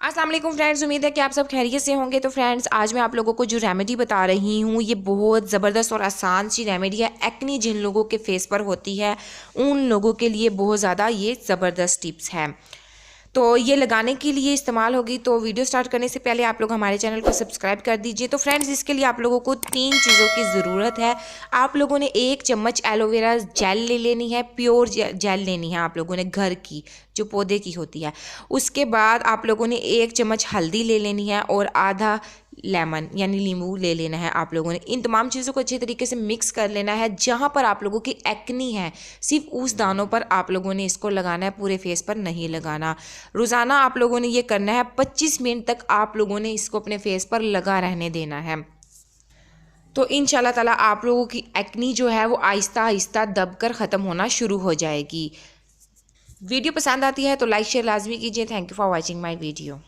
अस्सलाम वालेकुम फ्रेंड्स, उम्मीद है कि आप सब खैरियत से होंगे। तो फ्रेंड्स, आज मैं आप लोगों को जो रेमेडी बता रही हूँ ये बहुत ज़बरदस्त और आसान सी रेमेडी है। एक्ने जिन लोगों के फेस पर होती है उन लोगों के लिए बहुत ज़्यादा ये ज़बरदस्त टिप्स है। तो ये लगाने के लिए इस्तेमाल होगी। तो वीडियो स्टार्ट करने से पहले आप लोग हमारे चैनल को सब्सक्राइब कर दीजिए। तो फ्रेंड्स, इसके लिए आप लोगों को 3 चीज़ों की ज़रूरत है। आप लोगों ने 1 चम्मच एलोवेरा जेल ले लेनी है, प्योर जेल लेनी है आप लोगों ने, घर की जो पौधे की होती है। उसके बाद आप लोगों ने 1 चम्मच हल्दी ले लेनी है और आधा लेमन यानी नींबू ले लेना है आप लोगों ने। इन तमाम चीज़ों को अच्छे तरीके से मिक्स कर लेना है। जहाँ पर आप लोगों की एक्नी है सिर्फ उस दानों पर आप लोगों ने इसको लगाना है, पूरे फेस पर नहीं लगाना। रोज़ाना आप लोगों ने ये करना है। 25 मिनट तक आप लोगों ने इसको अपने फेस पर लगा रहने देना है। तो इंशाल्लाह ताला आप लोगों की एक्नी जो है वो आहिस्ता आहिस्ता दबकर ख़त्म होना शुरू हो जाएगी। वीडियो पसंद आती है तो लाइक शेयर लाजमी कीजिए। Thank you for watching my video.